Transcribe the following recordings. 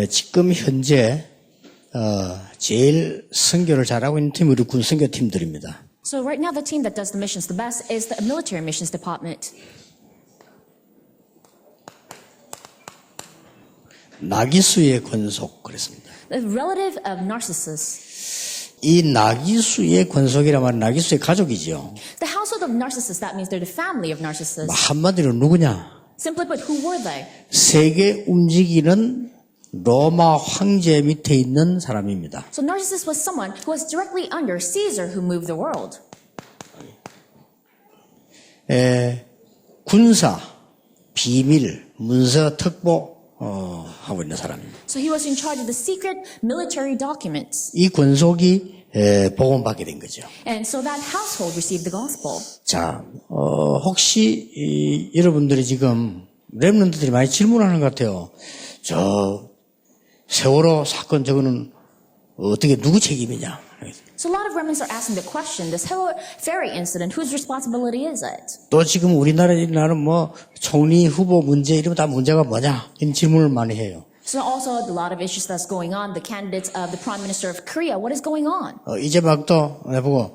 지금 현재 제일 선교를 잘하고 있는 팀이 우리 군 선교팀들입니다. So right now the team that does the missions the best is the military missions department. 나기수의 권속 그랬습니다. The relative of Narcissus. 이 나기수의 권속이란 말은 나기수의 가족이죠. The household of Narcissus, that means they're the family of Narcissus. 한마디로 누구냐? Simply put, who were they? 세계 움직이는 로마 황제 밑에 있는 사람입니다. So Narcissus was someone who was directly under Caesar who moved the world. 군사, 비밀, 문서, 특보 하고 있는 사람입니다. So he was in charge of the secret military documents. 이 권속이 복음받게 된 거죠. And so that household received the gospel. 자, 혹시 여러분들이 지금 렘넌트들이 많이 질문하는 것 같아요. 저 세월호 사건 저거는 어떻게 누구 책임이냐? So a lot of remnants are asking the question, this ferry incident, whose responsibility is it? 또 지금 우리나라는 뭐 총리 후보 문제 이러면 다 문제가 뭐냐? 이런 질문을 많이 해요. So also a lot of issues that's going on, the candidates of the Prime Minister of Korea, what is going on? 이제 막 또 내보고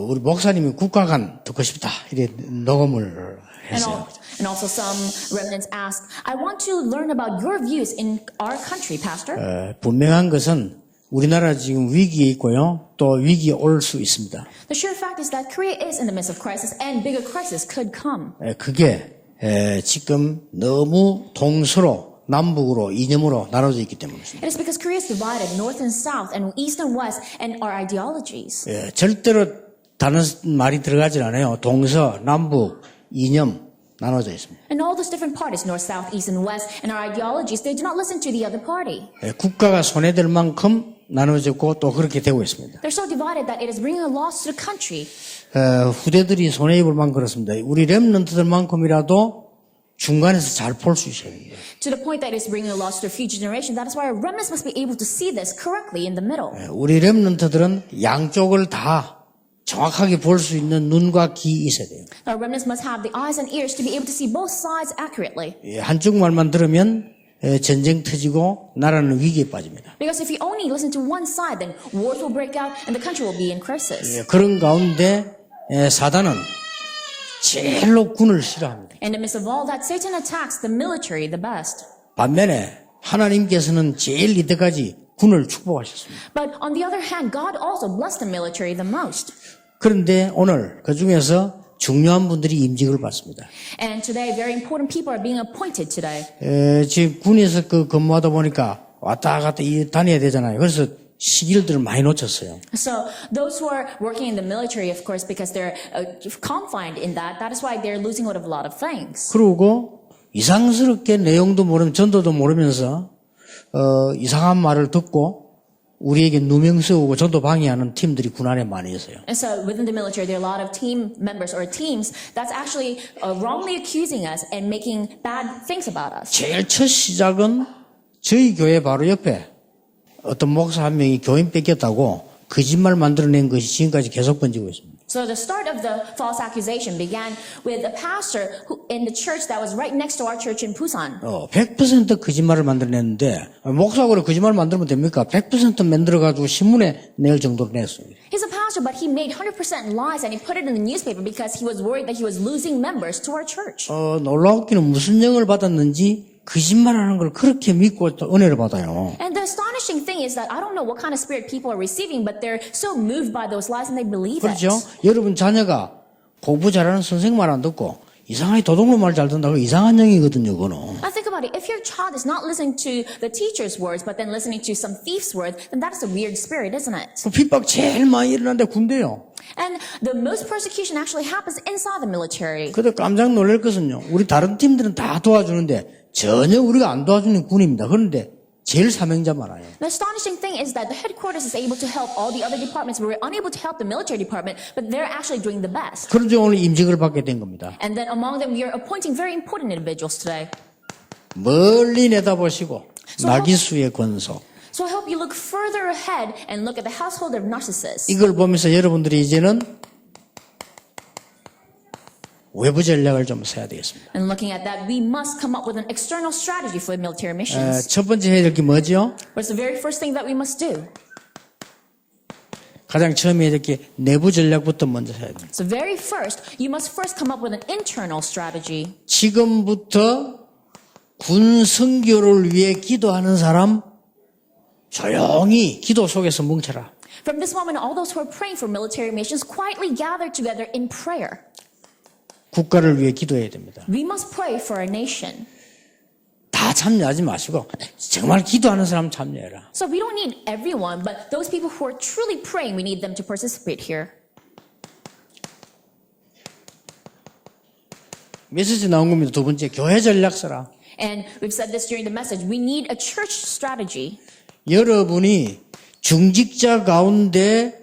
우리 목사님이 국가관 듣고 싶다 이래 녹음을 했어요. And also some remnants ask, I want to learn about your views in our country, Pastor. 분명한 것은 우리나라 지금 위기에 있고요. 또 위기에 올 수 있습니다. The sure fact is that Korea is in the midst of crisis and bigger crisis could come. 그게 지금 너무 동서로 남북으로 이념으로 나눠져 있기 때문입니다. It is because Korea is divided north and south and east and west and our ideologies. 절대로 다른 말이 들어가질 않아요. 동서, 남북, 이념 나눠져 있습니다. And all those different parties, north, south, east, and west, and our ideologies, they do not listen to the other party. 국가가 손해될 만큼 나눠졌고 또 그렇게 되고 있습니다. They're so divided that it is bringing a loss to the country. 후대들이 손해입을 만큼 그렇습니다. 우리 렘넌트들만큼이라도 중간에서 잘 볼 수 있어야 됩니다. To the point that it's bringing a loss to the future generation. That is why our remnants must be able to see this correctly in the middle. 우리 렘넌트들은 양쪽을 다 정확하게 볼 수 있는 눈과 귀 있어야 돼요. Our remnants must have the eyes and ears to be able to see both sides accurately. 한쪽 말만 들으면 전쟁 터지고 나라는 위기에 빠집니다. Because if you only listen to one side, then wars will break out and the country will be in crisis. 그런 가운데 사단은 제일로 군을 싫어합니다. In the midst of all that, Satan attacks the military the best. 반면에 하나님께서는 제일 이때까지 군을 축복하셨습니다. But on the other hand, God also blessed the military the most. 그런데 오늘 그 중에서 중요한 분들이 임직을 받습니다. And today, very important people are being appointed today. 지금 군에서 근무하다 보니까 왔다 갔다 다녀야 되잖아요. 그래서 시기들을 많이 놓쳤어요. So those who are working in the military, of course, because they're confined in that is why they're losing out of a lot of things. 그리고 이상스럽게 내용도 모르면 전도도 모르면서 이상한 말을 듣고 우리에게 누명 세우고 전도 방해하는 팀들이 군 안에 많이 있어요. And so within the military, there are a lot of team members or teams that's actually wrongly accusing us and making bad things about us. 제일 첫 시작은 저희 교회 바로 옆에 어떤 목사 한 명이 교인 뺏겼다고 거짓말 만들어낸 것이 지금까지 계속 번지고 있습니다. So the start of the false accusation began with a pastor who, in the church that was right next to our church in Busan. 100% 거짓말을 만들어냈는데 목사가 거짓말 만들면 됩니까? 100% 만들어가지고 신문에 낼 정도로 냈어요. He's a pastor, but he made 100% lies and he put it in the newspaper because he was worried that he was losing members to our church. 놀라웠기는 무슨 영을 받았는지 거짓말하는 걸 그렇게 믿고 은혜를 받아요. And the astonishing thing is that I don't know what kind of spirit people are receiving, but they're so moved by those lies and they believe 그렇죠? it. 여러분 자녀가 공부 잘하는 선생 말 안 듣고 이상하게 도둑놈 말 잘 듣는다고 이상한 영이거든요, 그거는. Now think about it. If your child is not listening to the teacher's words, but then listening to some thief's words, then that is a weird spirit, isn't it? 핍박 제일 많이 일어나는데 군대요. And the most persecution actually happens inside the military. 근데 깜짝 놀랄 것은요. 우리 다른 팀들은 다 도와주는데 전혀 우리가 안 도와주는 군입니다. 그런데 제일 사명자 많아요. The astonishing thing is that the headquarters is able to help all the other departments. We're unable to help the military department, but they're actually doing the best. 그런데 오늘 임직을 받게 된 겁니다. And then among them, we are appointing very important individuals today. 멀리 내다보시고 나기수의 권속. So I hope you look further ahead and look at the household of Narcissus. 이걸 보면서 여러분들이 이제는 외부 전략을 좀 써야 되겠습니다. And looking at that, we must come up with an external strategy for military missions. 첫 번째 해야 될 게 뭐죠? What's the very first thing that we must do? 가장 처음에 해야 될 게 내부 전략부터 먼저 해야 됩니다. So very first, you must first come up with an internal strategy. 지금부터 군 선교를 위해 기도하는 사람 조용히 기도 속에서 뭉쳐라. From this moment, all those who are praying for military missions quietly gather together in prayer. 국가를 위해 기도해야 됩니다. We must pray for our nation. 다 참여하지 마시고 정말 기도하는 사람 참여해라. So we don't need everyone, but those people who are truly praying, we need them to participate here. 메시지 나온 겁니다. 두 번째, 교회 전략 써라. And we've said this during the message. We need a church strategy. 여러분이 중직자 가운데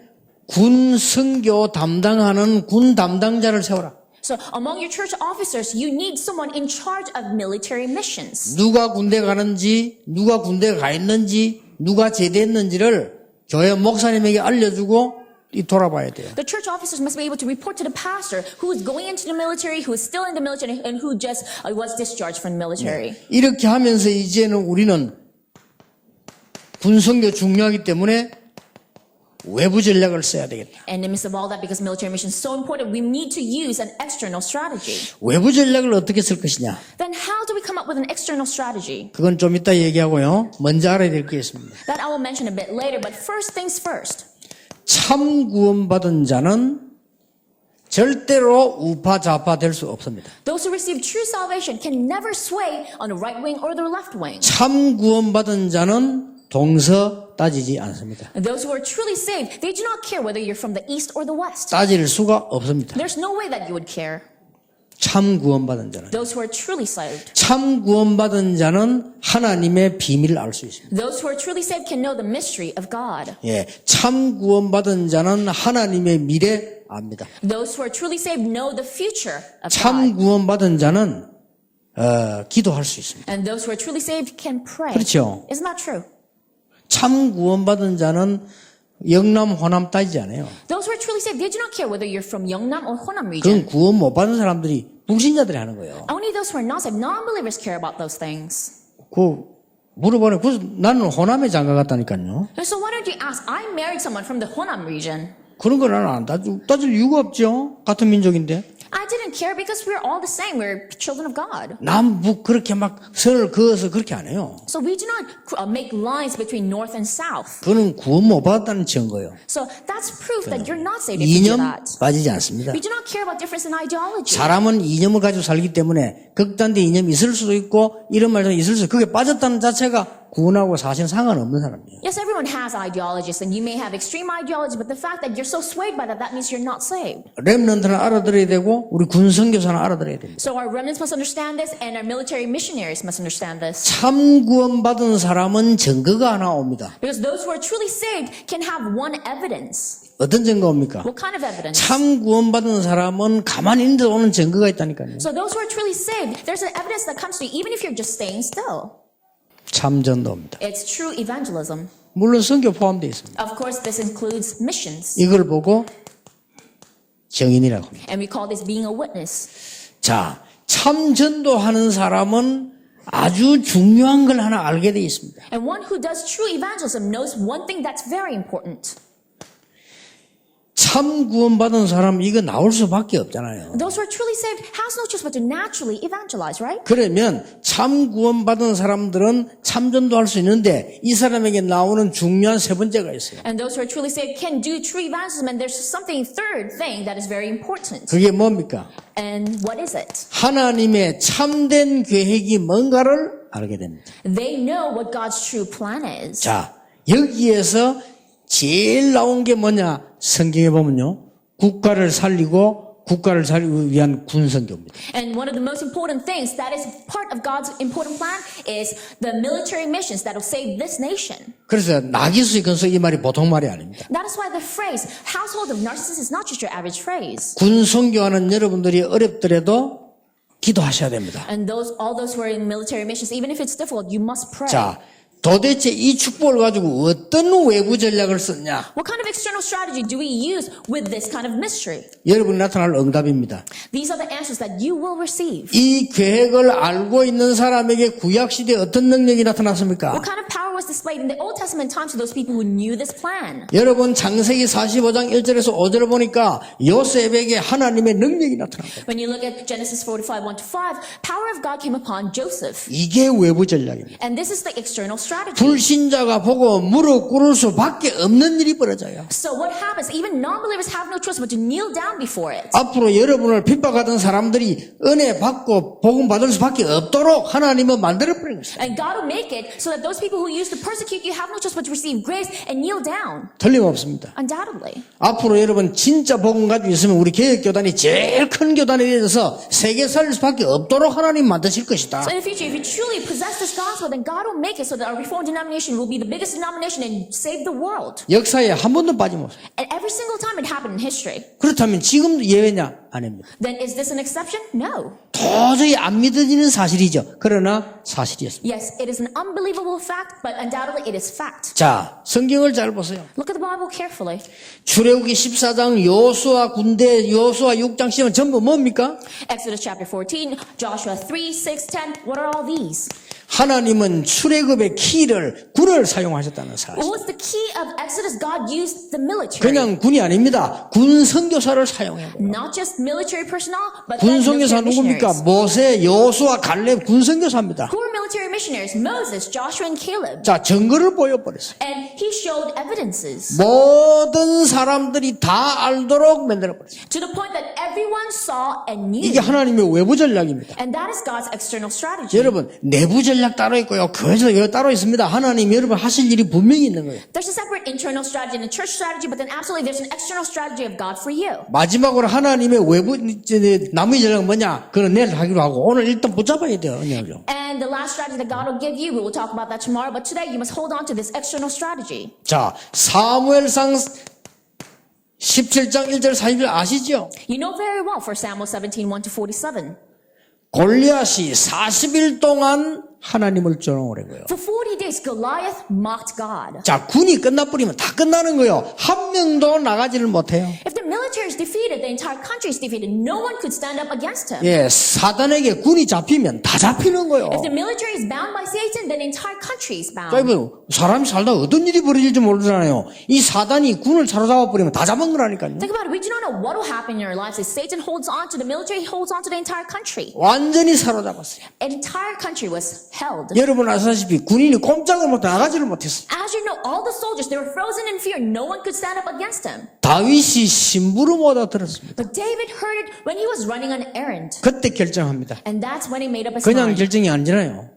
군 선교 담당하는 군 담당자를 세워라. So among your church officers, you need someone in charge of military missions. 누가 군대 가는지, 누가 군대 가 있는지, 누가 제대했는지를 교회 목사님에게 알려주고 돌아봐야 돼요. The church officers must be able to report to the pastor who is going into the military, who is still in the military, and who just was discharged from the military. 이렇게 하면서 이제는 우리는 군 선교 중요하기 때문에 외부 전략을 써야 되겠다. And in the midst of all that, because military mission is so important, we need to use an external strategy. 외부 전략을 어떻게 쓸 것이냐? Then how do we come up with an external strategy? 그건 좀 이따 얘기하고요. 먼저 알아야 될 게 있습니다. That I will mention a bit later, but first things first. 참 구원받은 자는 절대로 우파 좌파 될 수 없습니다. Those who receive true salvation can never sway on the right wing or the left wing. 참 구원받은 자는 동서 따지지 않습니다. And those who are truly saved, they do not care whether you're from the east or the west. 따질 수가 없습니다. There's no way that you would care. 참 구원받은 자는. Those who are truly saved. 참 구원받은 자는 하나님의 비밀을 알 수 있습니다. Those who are truly saved can know the mystery of God. 예, 참 구원받은 자는 하나님의 미래 압니다. Those who are truly saved know the future of 참 God. 구원받은 자는 기도할 수 있습니다. And those who are truly saved can pray. 그렇죠. Isn't that true? 참 구원받은 자는 영남 호남 따지지 않아요. Those who are truly saved, they do not care whether you're from Yeongnam or Honam 그건 region. 구원 못 받은 사람들이 불신자들이 하는 거예요. Only those who are not saved, non-believers care about those things. 물어보네. 그래서 나는 호남에 장가 갔다니까요. And so why don't you ask, I married someone from the Honam region. 그런 거 나는 안 따질 이유가 없죠. 같은 민족인데. I didn't care because we're all the same. We're children of God. 남북 그렇게 막 선을 그어서 그렇게 안 해요. So we do not make lines between north and south. 그거는 구원 못 받았다는 증거예요. So that's proof that you're not saved if you do 이념 that. 빠지지 않습니다. We do not care about difference in ideology. 사람은 이념을 가지고 살기 때문에 극단된 이념이 있을 수도 있고 이런 말도 있을 수 있고 그게 빠졌다는 자체가 구원하고 사실 상관없는 사람이에요. Yes, everyone has ideologies, and you may have extreme ideology, but the fact that you're so swayed by that, that means you're not saved. 렘넌트는 알아들어야 되고 우리 군 선교사는 알아들어야 됩니다. So our remnants must understand this, and our military missionaries must understand this. 참 구원받은 사람은 증거가 하나 옵니다. Because those who are truly saved can have one evidence. 어떤 증거입니까? What kind of evidence? 참 구원받은 사람은 가만히 있는데 오는 증거가 있다니까요. So those who are truly saved, there's an evidence that comes to you, even if you're just staying still. 참 전도입니다. It's true evangelism. 물론 선교 포함되어 있습니다. Of course, this includes missions. 이걸 보고 증인이라고 합니다. And we call this being a witness. 자, 참 전도하는 사람은 아주 중요한 걸 하나 알게 되어 있습니다. And one who does true evangelism knows one thing that's very important. 참 구원받은 사람 이거 나올 수밖에 없잖아요. Those who are truly saved has no choice but to naturally evangelize, right? 그러면 참 구원받은 사람들은 참 전도할 수 있는데 이 사람에게 나오는 중요한 세 번째가 있어요. And those who are truly saved can do true evangelism, and there's something third thing that is very important. 그게 뭡니까? And what is it? 하나님의 참된 계획이 뭔가를 알게 됩니다. They know what God's true plan is. 자, 여기에서 제일 나온 게 뭐냐? 성경에 보면요. 국가를 살리고 국가를 살리기 위한 군선교입니다. And one of the most important things that is part of God's important plan is the military missions that will save this nation. 그래서 나귀수의 건설 이 말이 보통 말이 아닙니다. That is why the phrase household of Narcissus is not just your average phrase. 군선교하는 여러분들이 어렵더라도 기도하셔야 됩니다. And all those who are in military missions, even if it's difficult, you must pray. 자, 도대체 이 축복을 가지고 어떤 외부 전략을 썼냐? What kind of external strategy do we use with this kind of mystery? 여러분이 나타날 응답입니다. These are the answers that you will receive. 이 계획을 알고 있는 사람에게 구약시대에 어떤 능력이 나타났습니까? What kind of power was displayed in the Old Testament times to those people who knew this plan? 여러분 창세기 45장 1절에서 5절을 보니까 요셉에게 하나님의 능력이 나타납니다. When you look at Genesis 45, 1-5, power of God came upon Joseph. 이게 외부 전략입니다. And this is the external strategy. 불신자가 보고 무릎 꿇을 수밖에 없는 일이 벌어져요. So what happens? Even non-believers have no choice but to kneel down before it. 앞으로 여러분을 핍박하던 사람들이 은혜 받고 복음 받을 수밖에 없도록 하나님은 만들어버린 것이에요. And God will make it so that those people who used to persecute you have no choice but to receive grace and kneel down. 틀림없습니다. Undoubtedly. 앞으로 여러분 진짜 복음 가지고 있으면 우리 개혁교단이 제일 큰 교단이 되어서 세계 살릴 수밖에 없도록 하나님 만드실 것이다. So in the future, if you truly possess this gospel, then God will make it so that our Reformed denomination will be the biggest denomination and save the world. 역사에 한 번도 빠짐없어요. And every single time it happened in history. 그렇다면 지금도 예외냐? 아닙니다. Then is this an exception? No. 도저히 안 믿어지는 사실이죠. 그러나 사실이었습니다. Yes, it is an unbelievable fact, but undoubtedly it is fact. 자, 성경을 잘 보세요. Look at the Bible carefully. 출애굽기 14장 여호수아 군대 여호수아 6장 10은 전부 뭡니까? Exodus chapter 14, Joshua 3, 6, 10. What are all these? 하나님은 출애굽의 키를 군을 사용하셨다는 사실. What was the key of Exodus? God used the military. 그냥 군이 아닙니다. 군 선교사를 사용해요. Not just military personnel, but 군 then 선교사 military 누굽니까? missionaries. 모세, 여호수아, 갈렙 군 선교사입니다. Who were military missionaries? Moses, Joshua, and Caleb. 자, 증거를 보여버렸어요. And he showed evidences 모든 사람들이 다 알도록 만들어버렸어요. to the point that everyone saw and knew. 이게 하나님의 외부 전략입니다. And that is God's external strategy. 여러분, 내부 전략 따로 있고요. 교회 전략 따로 있습니다. 하나님 여러분 하실 일이 분명히 있는 거예요. There's a separate internal strategy and a church strategy, but then absolutely there's an external strategy of God for you. 마지막으로 하나님의 외부 남의 전략은 뭐냐? 그건 내일 하기로 하고 오늘 일단 붙잡아야 돼요. 언약을. And the last strategy that God will give you, we will talk about that tomorrow, but today you must hold on to this external strategy. 자, 사무엘상 17장 1절 40절 아시죠? You know very well 1 Samuel 17, 1-47. 골리앗이 40일 동안 하나님을 조롱을 한 거예요. For 40 days, Goliath mocked God. 자, 군이 끝나버리면 다 끝나는 거예요. 한 명도 나가지를 못해요. If the military is defeated, the entire country is defeated. No one could stand up against him. 예, 사단에게 군이 잡히면 다 잡히는 거예요. If the military is bound by Satan, then the entire country is 자, bound. 이거 사람이 살다 어떤 일이 벌어질지 모르잖아요. 이 사단이 군을 사로잡아버리면 다 잡은 거라니까요. Think about it. We do not know what will happen in our lives. If Satan holds on to the military, he holds on to the entire country. 완전히 사로잡았어요. An entire country was held. 여러분 아시다시피 군인이 꼼짝을 못해 나가지를 못했어요. As you know, all the soldiers, they were frozen in fear. No one could stand up against him. 다윗이 심부름보다 들었습니다. But David heard it when he was running an errand. 그때 결정합니다. And that's when he made up his 그냥 mind. 결정이 아니잖아요.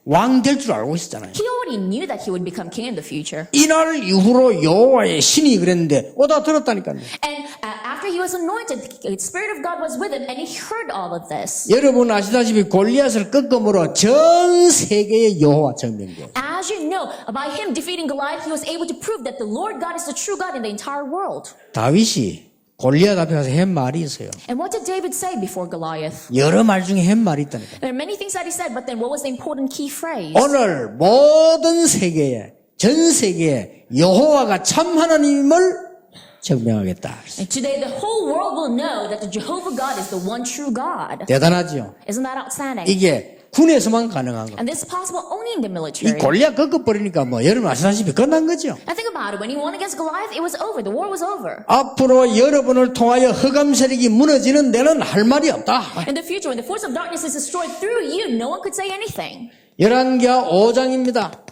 왕 될 줄 알고 있었잖아요. He already knew that he would become king in the future. 이날 이후로 여호와의 신이 그랬는데 오다 들었다니까요. And after he was anointed, the Spirit of God was with him, and he heard all of this. 여러분 아시다시피 골리앗을 꺾음으로 전 세계의 여호와 정명돼요. As you know, by him defeating Goliath, he was able to prove that the Lord God is the true God in the entire world. 다윗이 골리앗 앞에 가서 한 말이 있어요. And what did David say before Goliath? 여러 말 중에 한 말이 있다니까. There are many things that he said, but then what was the important key phrase? 오늘 모든 세계에 전 세계에 여호와가 참 하나님을 증명하겠다. And today the whole world will know that the Jehovah God is the one true God. 대단하죠. Isn't that outstanding? 이게 군에서만 가능한 거. And this is possible only in the 이 military. 골리앗 꺾어버리니까 뭐 여러분 아시다시피 끝난 거죠. And think about it. When he won against Goliath, it was over. The war was over. 앞으로 여러분을 통하여 흑암 세력이 무너지는 데는 할 말이 없다. In the future, when the force of darkness is destroyed through you, no one could say anything. 열왕기하 5장입니다.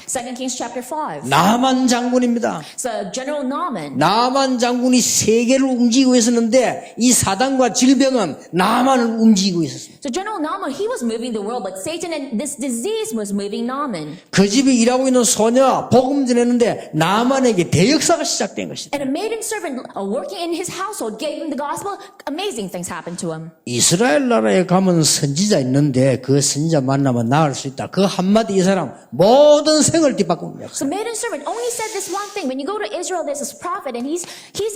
2 Kings chapter 5. 나만 장군입니다. So General Naaman. 나만 장군이 세계를 움직이고 있었는데 이 사단과 질병은 나만을 움직이고 있었습니다. So General Naaman, he was moving the world, but Satan and this disease was moving Naaman. 그 집에 일하고 있는 소녀 복음 전했는데 나만에게 대역사가 시작된 것이다. And a maiden servant working in his household gave him the gospel. Amazing things happened to him. 이스라엘 나라에 가면 선지자 있는데 그 선지자 만나면 나을 수 있다. 그 한마디 이 사람 모든 평생을 뒤바꾸는 역사. So maiden servant only said this one thing. When you go to Israel, there's this prophet, and he's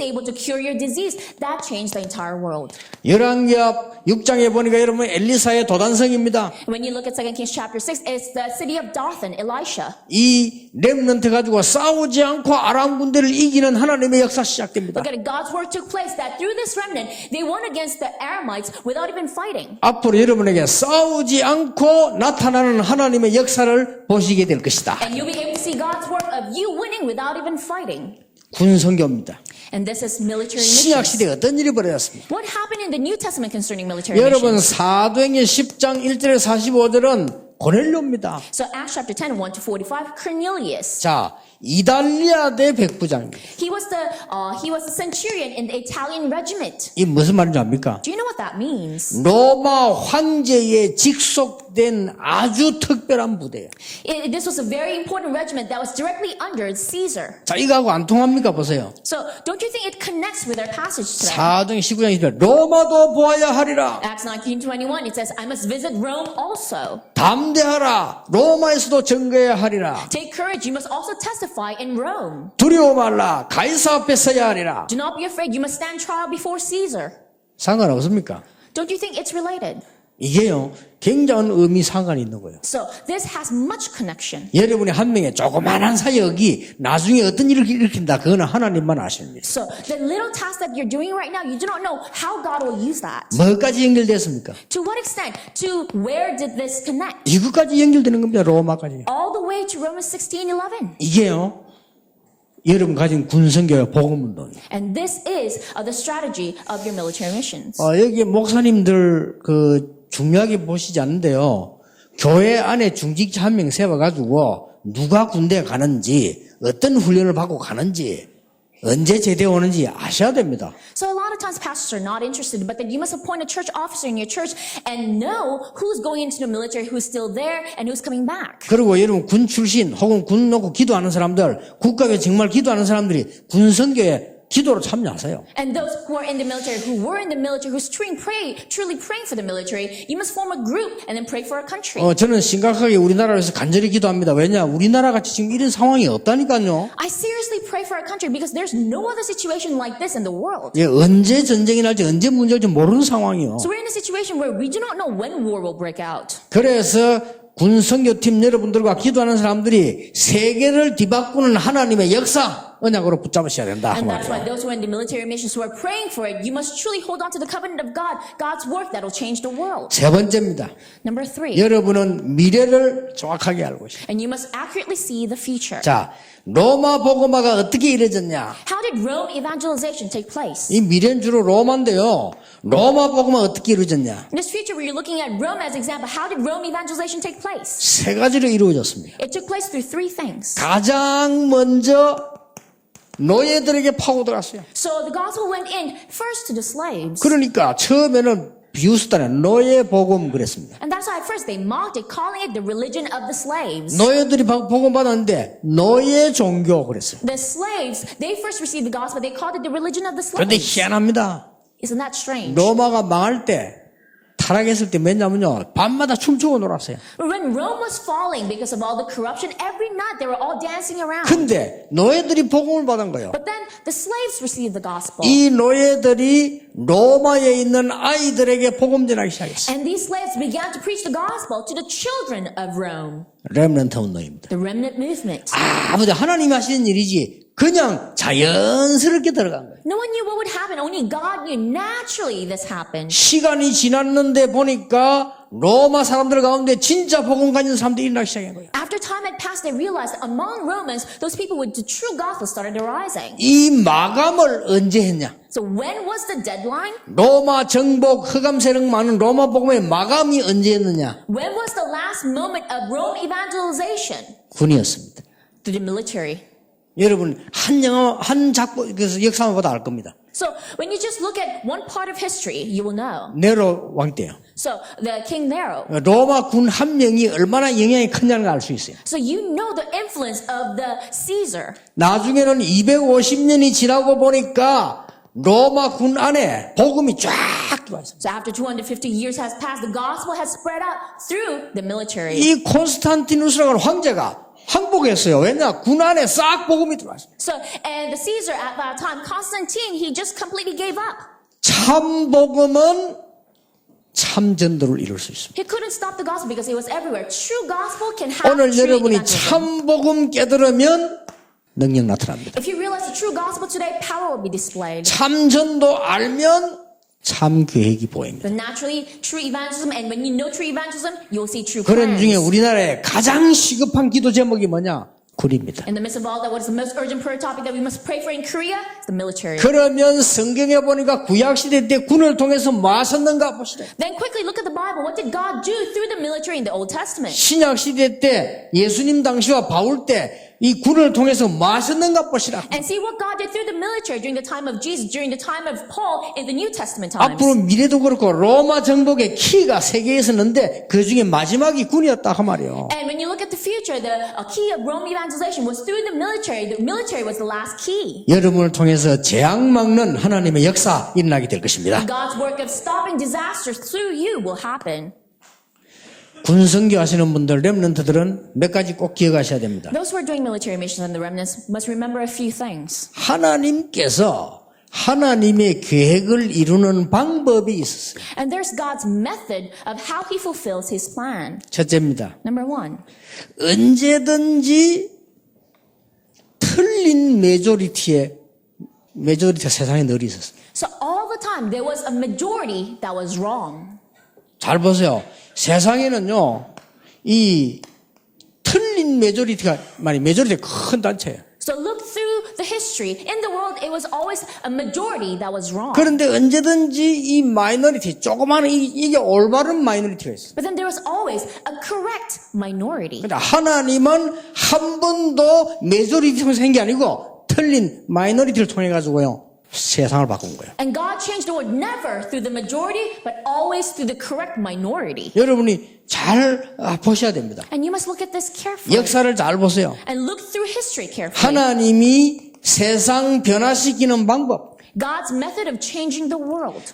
able to cure your disease. That changed the entire world. 열왕기하 6장에 보니까 여러분 엘리사의 도단성입니다. When you look at 2 Kings chapter 6, it's the city of Dothan, Elisha. 이 렘넌트 가지고 싸우지 않고 아람 군대를 이기는 하나님의 역사 시작됩니다. Look at it. God's work took place that through this remnant, they won against the Aramites without even fighting. 앞으로 여러분에게 싸우지 않고 나타나는 하나님의 역사를 보시게 될 것이다. And you'll be able to see God's work of you winning without even fighting. 군성교입니다. And this is military 신약 missions. 시대에 어떤 일이 벌어졌습니까? What happened in the New Testament concerning military 여러분 missions? 사도행전 10장 1절에 45절은 고넬료입니다. So Acts chapter 10, 1 to 45, Cornelius. 자, 이달리아 대 백부장입니다. He was the centurion in the Italian regiment. 이 무슨 말인지 압니까? Do you know what that means? 로마 황제에 직속된 아주 특별한 부대예요. This was a very important regiment that was directly under Caesar. 자, 이거하고 안 통합니까? 보세요. So don't you think it connects with our passage today? 사도행 19장 20절 로마도 보아야 하리라. Acts 19:21, it says, I must visit Rome also. 담대하라. 로마에서도 증거해야 하리라. Take courage, you must also testify in Rome. 두려워 말라. 가이사 앞에 서야 하리라. Do not be afraid, you must stand trial before Caesar. 상관없습니까? Don't you think it's related? 이게요, 굉장한 의미 상관이 있는 거예요. So this has much connection. 여러분이 한 명의 조그만한 사역이 나중에 어떤 일을 일으킨다. 그거는 하나님만 아십니다. So the little task that you're doing right now, you do not know how God will use that. 뭐까지 연결됐습니까? To what extent? To where did this connect? 이것까지 연결되는 겁니다. 로마까지. All the way to Romans 16:11. 이게요, 여러분 가진 군성교의 복음운동. And this is the strategy of your military missions. 여기 목사님들 중요하게 보시지 않는데요. 교회 안에 중직자 한 명 세워가지고 누가 군대에 가는지, 어떤 훈련을 받고 가는지, 언제 제대 오는지 아셔야 됩니다. So a lot of times pastors are not interested, but then you must appoint a church officer in your church and know who's going into the military, who's still there, and who's coming back. 그리고 여러분 군 출신 혹은 군 놓고 기도하는 사람들, 국가에 정말 기도하는 사람들이 군선교에 기도로 참여하세요. And those who are in the military, who were in the military, who's truly praying for the military, you must form a group and then pray for our country. 저는 심각하게 우리나라에서 간절히 기도합니다. 왜냐? 우리나라 같이 지금 이런 상황이 없다니까요. I seriously pray for our country because there's no other situation like this in the world. 예, 언제 전쟁이 날지 언제 문제 올지 모르는 상황이요. So we're in a situation where we do not know when war will break out. 그래서 군선교팀 여러분들과 기도하는 사람들이 세계를 뒤바꾸는 하나님의 역사 언약으로 붙잡으셔야 된다. And that's why those who are in the military missions who are praying for it, you must truly hold on to the covenant of God, God's work that will change the world. 세 번째입니다. Number 3, 여러분은 미래를 정확하게 알고 있어요. and you must accurately see the future. 자, 로마 복음화가 어떻게 이루어졌냐? How did Rome evangelization take place? 이 미래는 주로 로마인데요. 로마 복음화 어떻게 이루어졌냐? In this future, where you're looking at Rome as example, how did Rome evangelization take place? 세 가지로 이루어졌습니다. It took place through 3 things. 가장 먼저 노예들에게 파고들었어요. So the gospel went in first to the slaves. 그러니까 처음에는 비우스단에 노예 복음 그랬습니다. And that's why at first they mocked it, calling it the religion of the slaves. 노예들이 복음 받았는데 노예 종교 그랬어요. The slaves, they first received the gospel, they called it the religion of the 그런데 slaves. 희한합니다. Isn't that strange? 로마가 망할 때 타락했을 때 뭐냐면요, 밤마다 춤추고 놀았어요. When Rome was falling because of all the corruption, every night they were all dancing around. 근데 노예들이 복음을 받은 거예요. But then the slaves received the gospel. 이 노예들이 로마에 있는 아이들에게 복음 전하기 시작했어요. And these slaves began to preach the gospel to the children of Rome. 렘넌트 운동입니다. The remnant movement. 아버지 하나님이 하시는 일이지 그냥 자연스럽게 들어간 거예요. No one knew what would happen. Only God knew. Naturally this happened. 시간이 지났는데 보니까 로마 사람들 가운데 진짜 복음 가진 사람들이 일어나기 시작한 거예요. After time had passed, they realized that among Romans, those people with the true gospel started arising. 이 마감을 언제 했냐? So when was the deadline? 로마 정복 흑암 세력 많은 로마 복음의 마감이 언제 했느냐? When was the last moment of Rome evangelization? 군이었습니다. To the military. 여러분 한 작품 그래서 역사만 봐도 알 겁니다. So when you just look at one part of history, you will know. 네로 왕 때요. So the King Nero. 로마 군 한 명이 얼마나 영향이 크냐는 걸 알 수 있어요. So you know the influence of the Caesar. 나중에는 250년이 지나고 보니까 로마 군 안에 복음이 쫙 들어와 있어요. So after 250 years has passed, the gospel has spread out through the military. 이 콘스탄티누스라는 황제가 항복했어요. 왜냐? 군 안에 싹 복음이 들어왔어요. So, and the Caesar at that time, Constantine, he just completely gave up. 참 복음은 참 전도를 이룰 수 있습니다. He couldn't stop the gospel because it was everywhere. True gospel can have 오늘 true 여러분이 evangelism. 참 복음 깨달으면 능력 나타납니다. If you realize the true gospel today, power will be displayed. 참 전도 알면 참 계획이 보입니다. But naturally, true evangelism, and when you know true evangelism, you'll see true 그런 중에 plans. 우리나라에 가장 시급한 기도 제목이 뭐냐? 군입니다. In the midst of all that, what is the most urgent prayer topic that we must pray for in Korea? It's the military. 그러면 성경에 보니까 구약시대 때 군을 통해서 뭐 하셨는가 보시다. Then quickly look at the Bible. What did God do through the military in the Old Testament? 신약시대 때 예수님 당시와 바울 때 이 군을 통해서 뭐 하셨는가 보시라. And see what God did through the military during the time of Jesus, during the time of Paul in the New Testament times. 앞으로 미래도 그렇고 로마 정복의 키가 세 개 있었는데 그 중에 마지막이 군이었다 그 말이에요. And when you look at the future, the key of Rome evangelization was through the military. The military was the last key. 여러분을 통해서 재앙 막는 하나님의 역사 일어나게 될 것입니다. God's work of stopping disasters through you will happen. 군 선교하시는 분들, 렘넌트들은 몇 가지 꼭 기억하셔야 됩니다. Those who are doing military missions and the remnants must remember a few things. 하나님께서 하나님의 계획을 이루는 방법이 있었어요. And there's God's method of how he fulfills his plan. 첫째입니다. Number one, 언제든지 틀린 메조리티가 세상에 늘 있었어요. so all the time there was a majority that was wrong. 잘 보세요. 세상에는요, 이 틀린 메조리티가 큰 단체예요. So look through the history. In the world, it was always a majority that was wrong. 그런데 언제든지 이 마이너리티, 조그마한 이게 올바른 마이너리티가 있어요. But then there was always a correct minority. 그러니까 하나님은 한 번도 메조리티 통해서 한 게 아니고 틀린 마이너리티를 통해 가지고요. 세상을 바꾼 거예요. And God changed the world never through the majority, but always through the correct minority. 여러분이 잘 보셔야 됩니다. And you must look at this carefully. 역사를 잘 보세요. And look through history carefully. 하나님이 세상 변화시키는 방법. God's method of changing the world.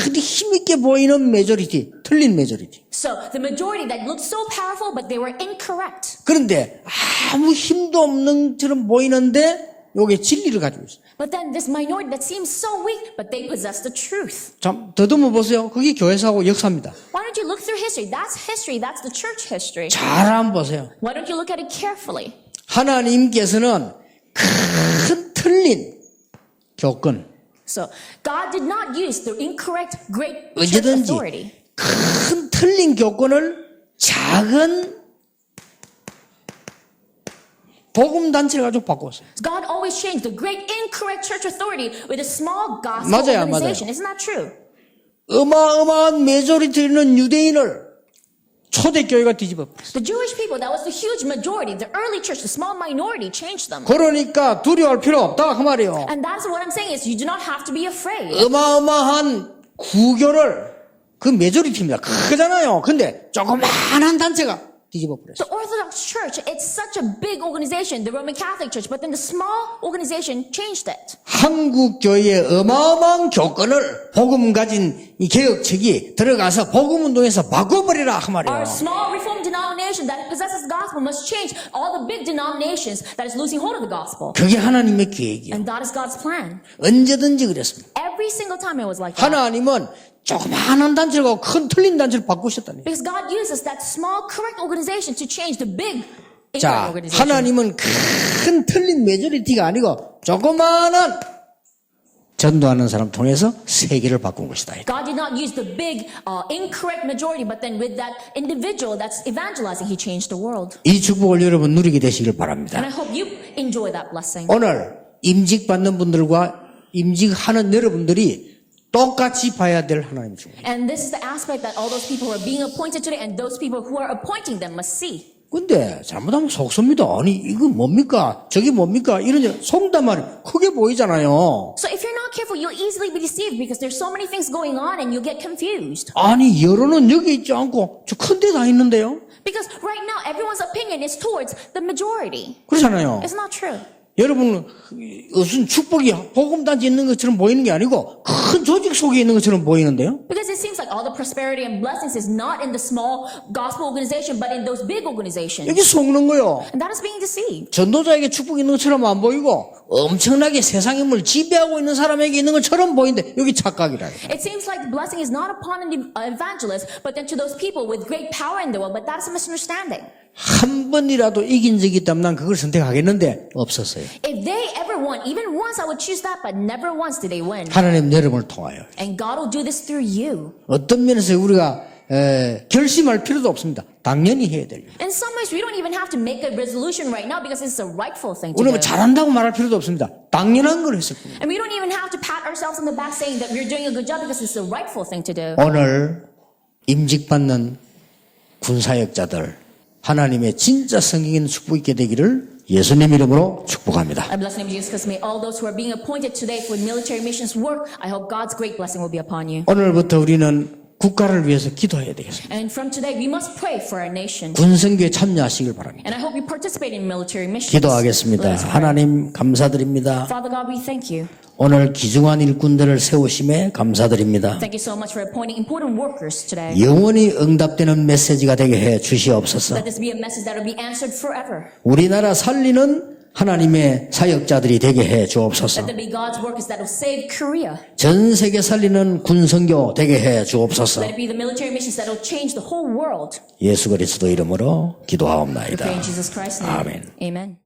그리 힘있게 보이는 메조리티, 틀린 메조리티. So the majority that looked so powerful, but they were incorrect. 그런데 아무 힘도 없는 처럼 보이는데 요게 진리를 가지고 있어요. But then this minority that seems so weak, but they possess the truth. 참 더듬어 보세요. 그게 교회사하고 역사입니다. Why don't you look through history? That's history. That's the church history. 잘 한번 보세요. Why don't you look at it carefully? 하나님께서는 큰 틀린 교권, So God did not use the incorrect great church 언제든지 authority. 큰 틀린 교권을 작은 복음 단체를 가지고 바꿨어요. God always changed the great incorrect church authority with a small gospel 맞아요, organization. Isn't that true? 어마어마한 메조리티 있는 유대인을 초대교회가 뒤집어 버렸어요. The Jewish people, that was the huge majority. The early church, the small minority, changed them. 그러니까 두려워할 필요 없다 그 말이에요. And that's what I'm saying is you do not have to be afraid. 어마어마한 구교를 그 메조리티입니다. 크잖아요. 근데 조그마한 단체가 뒤집어 버렸어요. The Orthodox Church, it's such a big organization, the Roman Catholic Church, but then the small organization changed it. 한국 교회의 어마어마한 교권을 복음 가진 이 개혁 측이 들어가서 복음 운동에서 바꿔버리라 그 말이에요. Our small Reformed denomination that possesses the gospel must change all the big denominations that is losing hold of the gospel. 그게 하나님의 계획이에요. And that is God's plan. 언제든지 그랬습니다. Every single time it was like that. 하나님은 조그마한 단체를 큰 틀린 단체를 바꾸셨다니. Because God uses that small correct organization to change the big incorrect 자, organization. 하나님은 큰 틀린 메조리티가 아니고 조그마한 전도하는 사람 통해서 세계를 바꾼 것이다. God did not use the big incorrect majority, but then with that individual that's evangelizing, He changed the world. 이 축복을 여러분 누리게 되시길 And 바랍니다. I hope you enjoy that blessing. 오늘 임직 받는 분들과 임직하는 여러분들이 똑같이 봐야 될 하나님의 축복. And this is the aspect that all those people who are being appointed today and those people who are appointing them must see. 근데 잘못하면 속습니다. 아니 이거 뭡니까? 저게 뭡니까? 이런 속담말이 크게 보이잖아요. So if you're not careful, you'll easily be deceived because there's so many things going on and you'll get confused. 아니 여론은 여기 있지 않고 저 큰 데 다 있는데요. Because right now, everyone's opinion is towards the majority. 그렇잖아요. It's not true. 여러분 무슨 축복이 복음단지 있는 것처럼 보이는 게 아니고 큰 조직 속에 있는 것처럼 보이는데요. Because it seems like all the prosperity and blessings is not in the small gospel organization, but in those big organizations. 여기 속는 거요. And that is being deceived. 전도자에게 축복이 있는 것처럼 안 보이고 엄청나게 세상 힘을 지배하고 있는 사람에게 있는 것처럼 보이는데 여기 착각이라. It seems like the blessing is not upon an evangelist, but then to those people with great power in the world. But that is a misunderstanding. 한 번이라도 이긴 적이 있다면 난 그걸 선택하겠는데 없었어요. If they ever won, even once I would choose that, but never once did they win. 하나님 여러분을 통하여 And God will do this through you. 어떤 면에서 우리가 결심할 필요도 없습니다. 당연히 해야 될 일. In some ways, we don't even have to make a resolution right now because it's a rightful thing to 우리가 do. 잘한다고 말할 필요도 없습니다. 당연한 걸 했을 뿐입니다. And we don't even have to pat ourselves on the back saying that we're doing a good job because it's the rightful thing to do. 오늘 임직받는 군사역자들 하나님의 진짜 성경 있는 축복 있게 되기를 예수님 이름으로 축복합니다. I bless the name of Jesus because may all those who are being appointed today for military missions work, I hope God's great blessing will be upon you. 오늘부터 우리는 국가를 위해서 기도해야 되겠습니다. And from today, we must pray for our nation. 군성교에 참여하시길 바랍니다. And I hope you participate in military missions. 기도하겠습니다. Let us pray. 하나님 감사드립니다. Father God, we thank you. 오늘 귀중한 일꾼들을 세우심에 감사드립니다. Thank you so much for appointing important workers today. 영원히 응답되는 메시지가 되게 해 주시옵소서. Let this be a message that will be answered forever. 우리나라 살리는 하나님의 사역자들이 되게 해 주옵소서. Let there be God's workers that will save Korea. 전 세계 살리는 군성교 되게 해 주옵소서. Let it be the military missions that will change the whole world. 예수 그리스도 이름으로 We 기도하옵나이다. pray in Jesus Christ's name. 아멘. Amen.